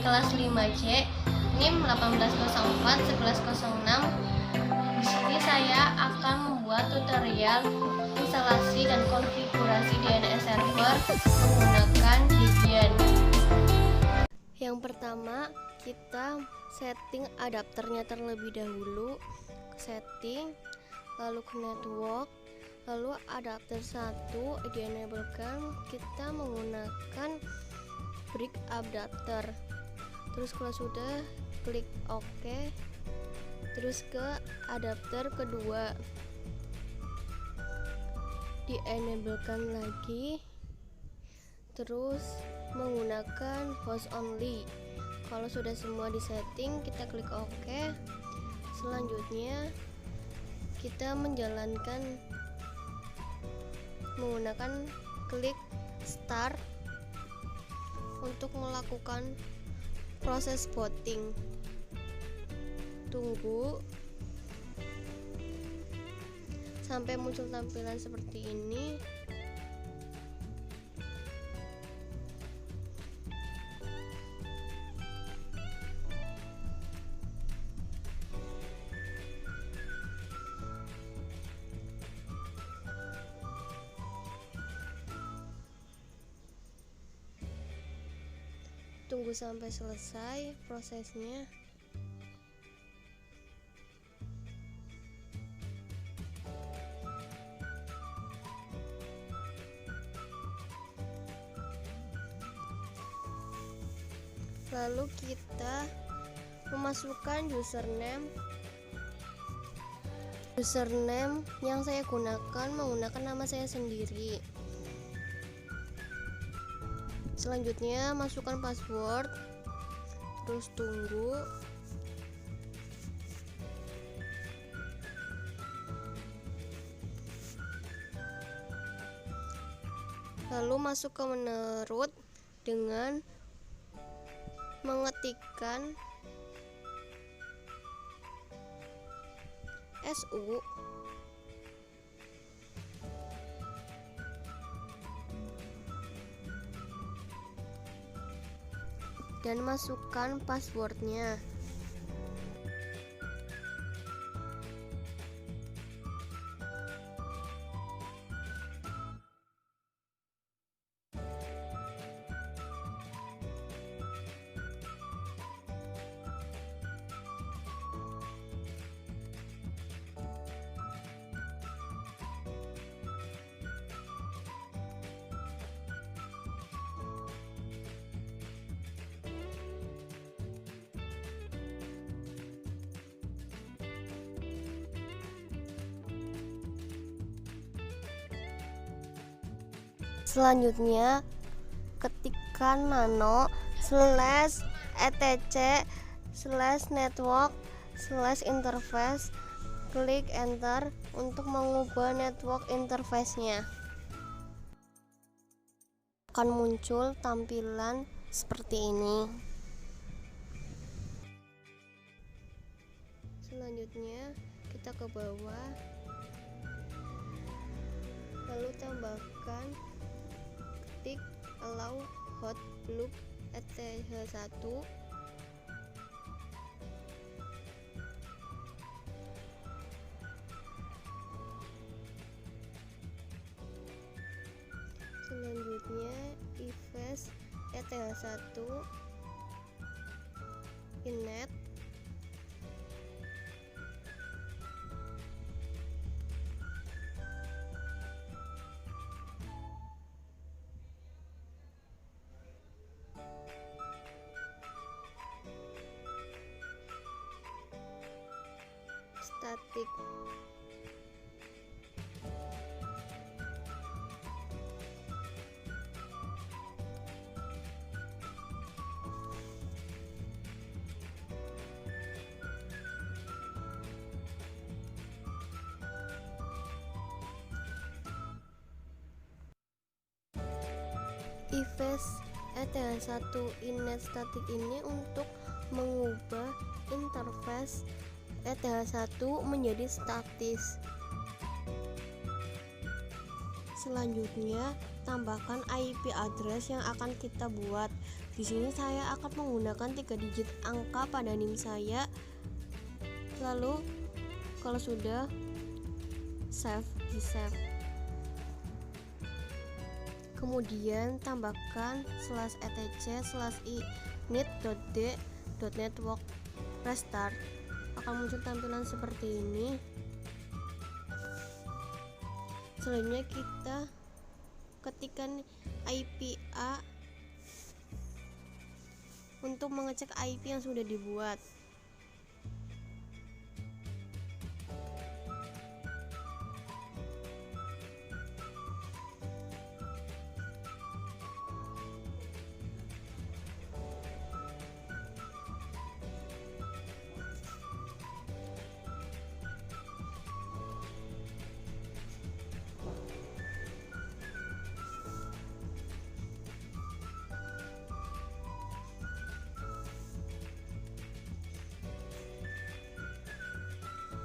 kelas 5C, NIM 1804-1106. Di sini saya akan membuat tutorial instalasi dan konfigurasi DNS server menggunakan Debian. Yang pertama, kita setting adapternya terlebih dahulu. Setting, lalu ke network, lalu adapter 1 di-enablekan. Kita menggunakan brick adapter. Terus kalau sudah, klik OK. Terus ke adapter kedua, di-enablekan lagi. Terus menggunakan host only. Kalau sudah semua disetting, kita klik OK. Selanjutnya kita menjalankan menggunakan klik start untuk melakukan proses booting. Tunggu sampai muncul tampilan seperti ini. Tunggu sampai selesai prosesnya. Lalu kita memasukkan username yang saya gunakan menggunakan nama saya sendiri. Selanjutnya masukkan password, terus tunggu. Lalu masuk ke menu root dengan mengetikkan SU dan masukkan passwordnya. Selanjutnya ketikkan nano /etc/network/interface, klik enter untuk mengubah network interface-nya. Akan muncul tampilan seperti ini. Selanjutnya kita ke bawah, lalu tambahkan ketik allow hot loop eth1. Selanjutnya ifs eth1 innet. Static. Ifs eth1 innet static ini untuk mengubah interface eth1 menjadi statis. Selanjutnya tambahkan IP address yang akan kita buat. Di sini saya akan menggunakan 3 digit angka pada NIM saya. Lalu kalau sudah di save. Kemudian tambahkan /etc/init.d.network restart. Akan muncul tampilan seperti ini. Selanjutnya kita ketikkan IP A untuk mengecek IP yang sudah dibuat.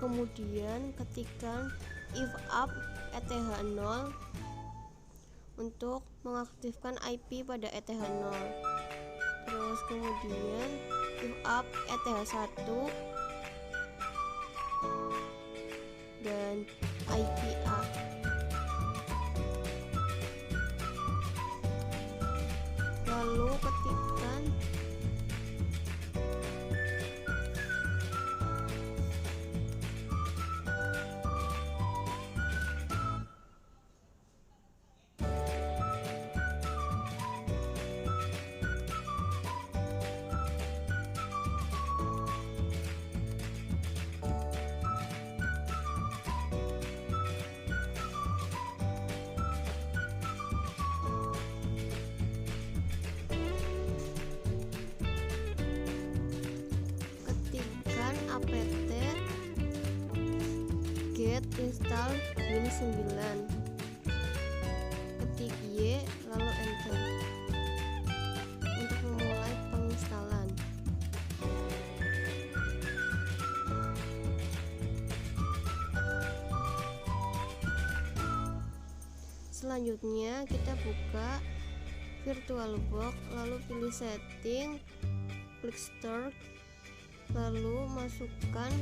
Kemudian ketikkan if up ETH0 untuk mengaktifkan IP pada ETH0. Terus kemudian if up ETH1 dan IP A. Lalu ketikkan apt get install win9, ketik Y lalu enter untuk memulai penginstalan. Selanjutnya kita buka VirtualBox, lalu pilih setting, klik start, lalu masukkan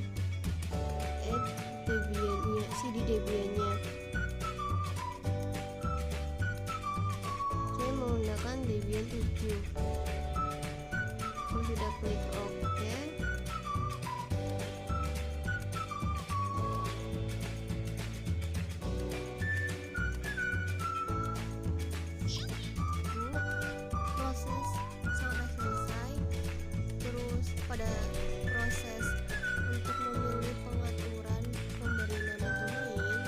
CD Debian-nya. Saya menggunakan Debian 7. Saya sudah klik OK. Proses sampai selesai. Terus pada proses untuk memilih pengaturan pemberi nama domain,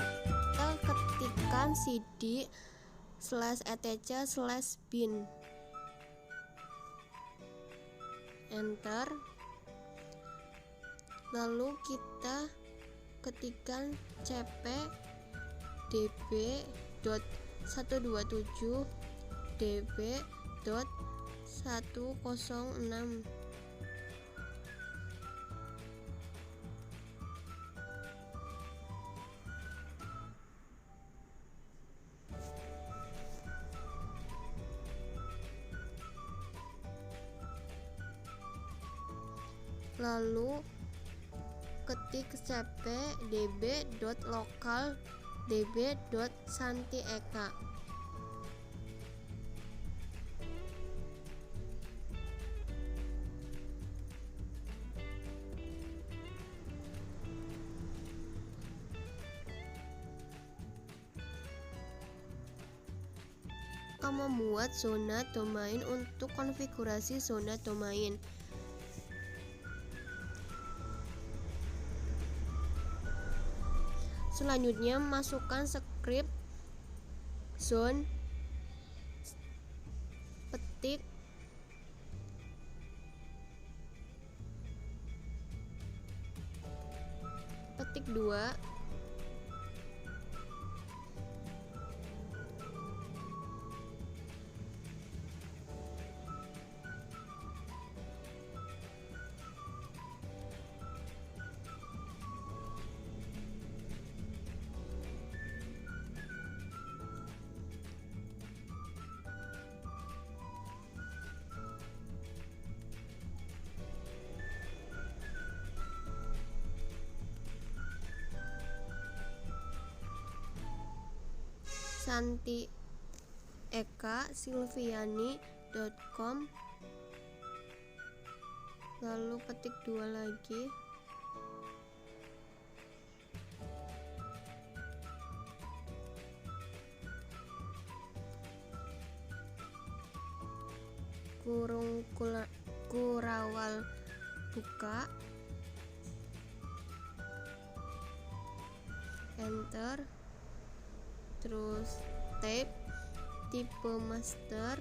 kita ketikkan cd/etc/bin, enter. Lalu kita ketikkan cp db.127 db.106. Lalu ketik cp db.local db.santieka. Akan membuat zona domain untuk konfigurasi zona domain. Selanjutnya masukkan script zone, petik petik 2, santiekasilviani.com, lalu ketik 2 lagi, kurung kurawal buka, enter, terus type tipe master,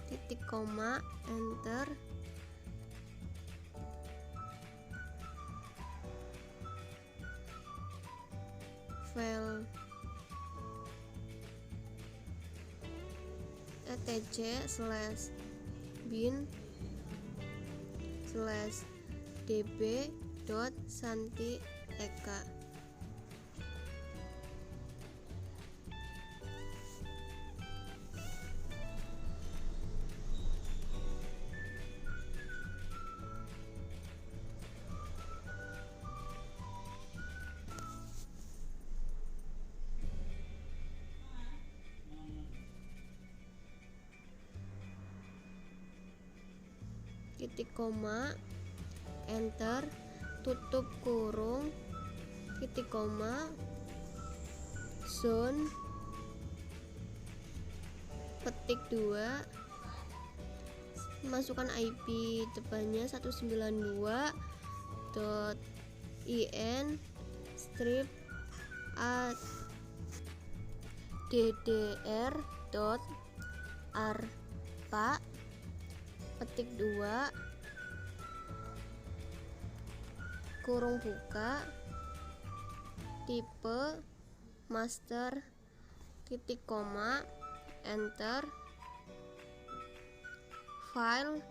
titik koma, enter, file etc/bin/db.santieka. Titik koma, enter, tutup kurung, titik koma, zone, petik 2, masukkan IP depannya 192.in strip ddr.arpa, petik 2, kurung buka, tipe master, titik koma, enter, file,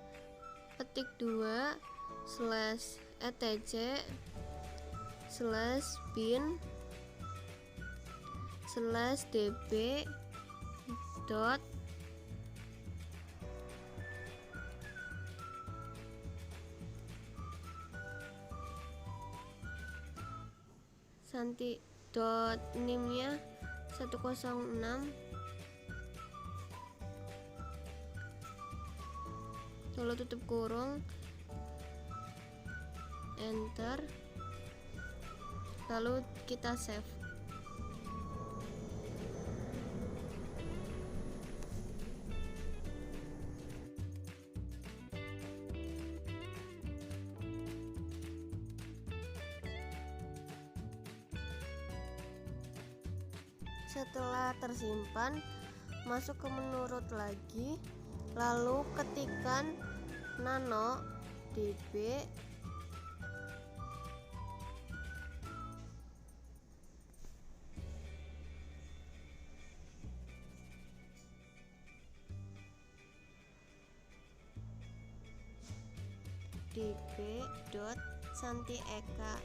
petik 2, /etc/bin/db .nim-nya 106, lalu tutup kurung, enter, lalu kita save. Setelah tersimpan, masuk ke menu root lagi, lalu ketikkan nano db db.santieka.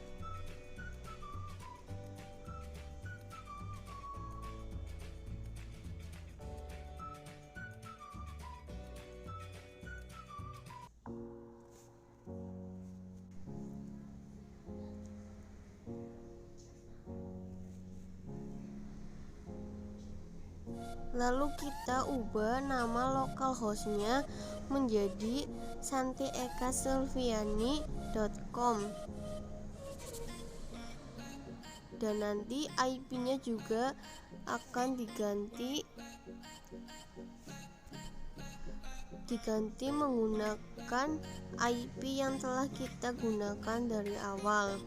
Lalu kita ubah nama localhostnya menjadi santiekasilviani.com, dan nanti IP-nya juga akan diganti menggunakan IP yang telah kita gunakan dari awal.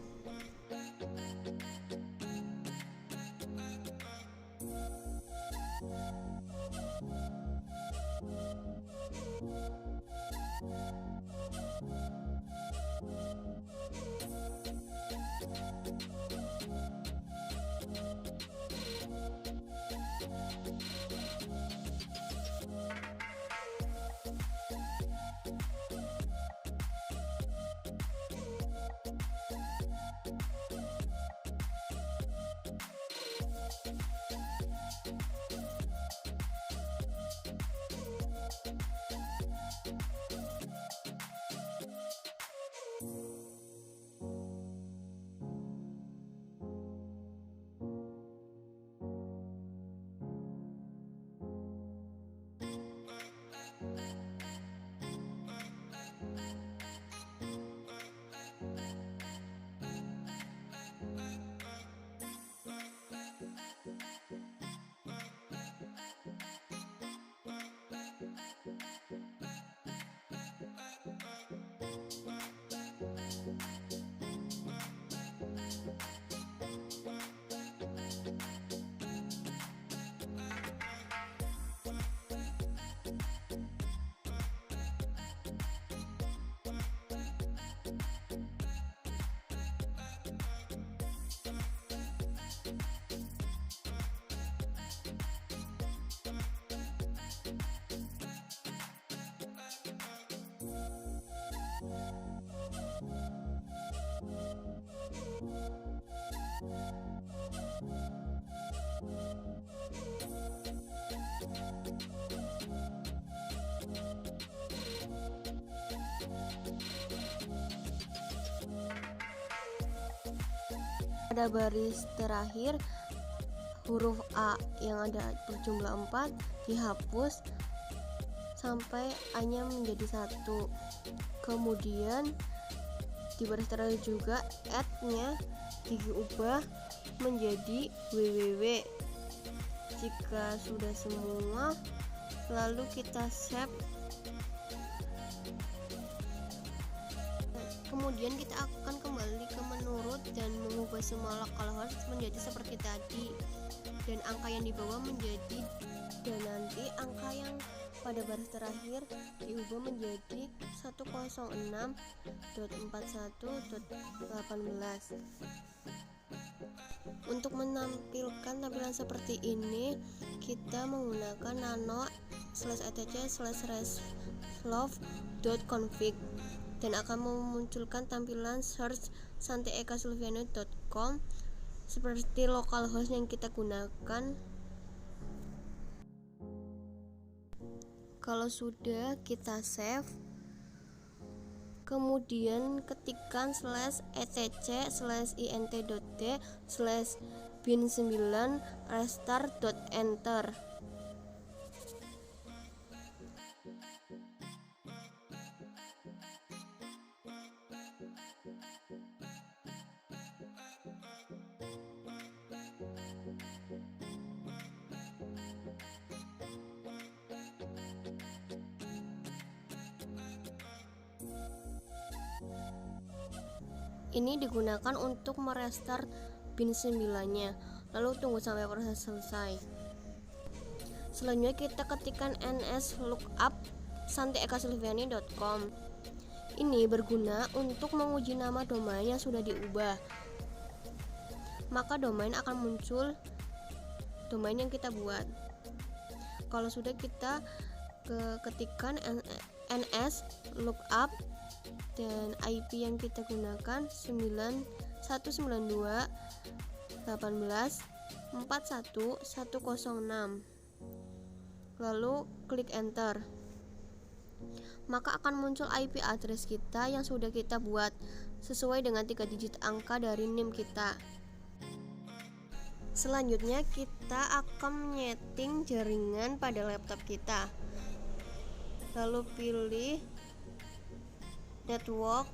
Pada baris terakhir huruf A yang ada berjumlah 4 dihapus sampai A-nya menjadi 1. Kemudian di baris terakhir juga add-nya diubah menjadi www. Jika sudah semua, lalu kita save. Kemudian kita akan kembali ke menu root dan mengubah semua localhost menjadi seperti tadi, dan angka yang di bawah menjadi, dan nanti angka yang pada baris terakhir diubah menjadi 106.41.18. Untuk menampilkan tampilan seperti ini, kita menggunakan nano/etc/resolve.config dan akan memunculkan tampilan search santiekasilviano.com seperti localhost yang kita gunakan. Kalau sudah, kita save. Kemudian ketikkan /etc/int.d/bin9 restart.enter. Ini digunakan untuk merestart bin 9-nya. Lalu tunggu sampai proses selesai. Selanjutnya kita ketikkan ns-lookup santiekasilviano.com. Ini berguna untuk menguji nama domain yang sudah diubah. Maka domain akan muncul domain yang kita buat. Kalau sudah, kita ketikkan ns-lookup dan IP yang kita gunakan 192.18.41.106. Lalu klik enter. Maka akan muncul IP address kita yang sudah kita buat sesuai dengan 3 digit angka dari NIM kita. Selanjutnya kita akan menyeting jaringan pada laptop kita. Lalu pilih network,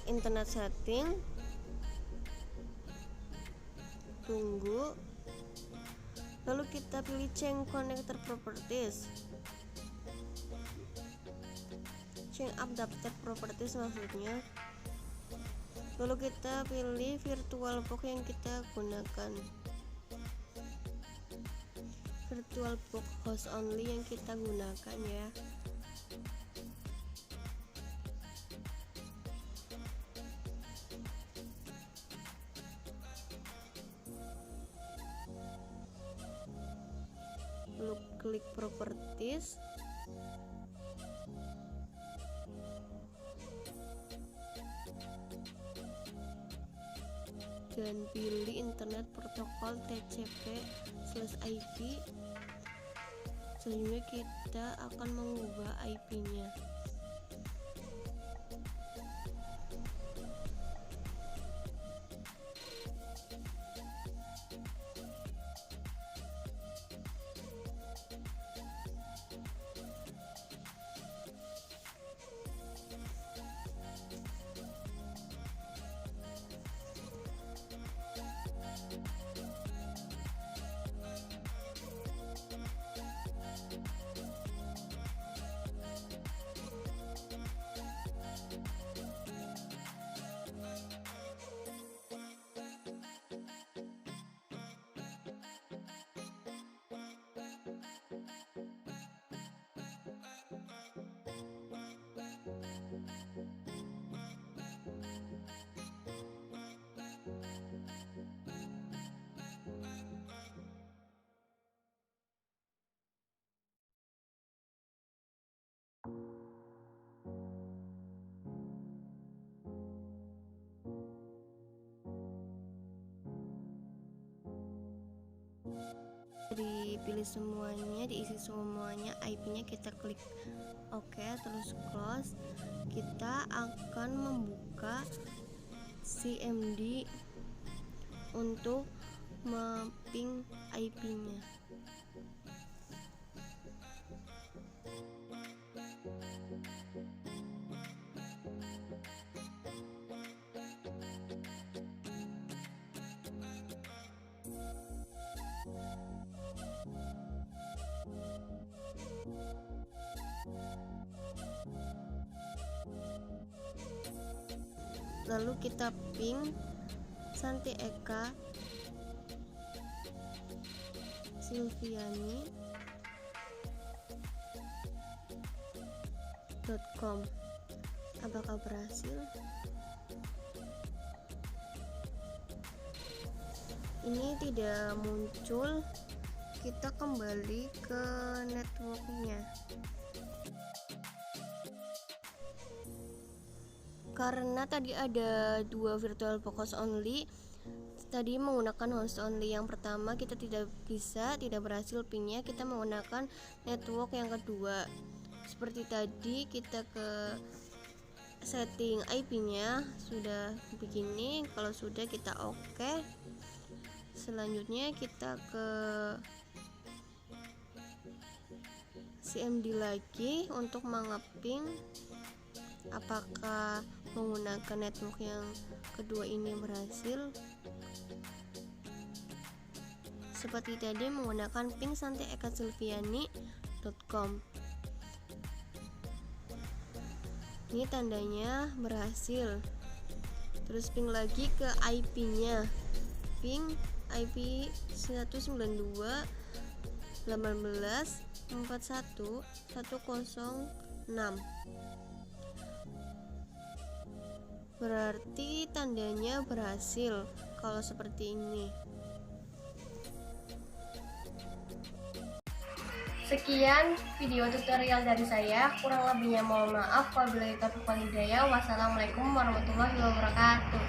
internet setting, tunggu, lalu kita pilih change connector properties, change adapter properties maksudnya. Lalu kita pilih virtual box yang kita gunakan, virtual box host only yang kita gunakan ya. Lalu klik properties, dan pilih internet protokol TCP/IP. Selanjutnya kita akan mengubah IP-nya. dipilih semuanya, diisi semuanya, IP-nya kita klik OK, terus close. Kita akan membuka CMD untuk mapping IP-nya. Lalu kita ping Santi Eka silviani.com. Apakah berhasil? Ini tidak muncul. Kita kembali ke networknya. Karena tadi ada 2 virtual box only, tadi menggunakan host only. Yang pertama kita tidak berhasil pingnya, kita menggunakan network yang kedua. Seperti tadi kita ke setting IP-nya sudah begini. Kalau sudah kita OK. Selanjutnya kita ke CMD lagi untuk mengeping apakah menggunakan network yang kedua ini berhasil. Seperti tadi menggunakan ping santiekasilviani.com. Ini tandanya berhasil. Terus ping lagi ke IP-nya. Ping IP 192.18.41.106. Berarti tandanya berhasil kalau seperti ini. Sekian video tutorial dari saya, kurang lebihnya mohon maaf. Wabillahi taufiq wal hidayah. Wassalamualaikum warahmatullahi wabarakatuh.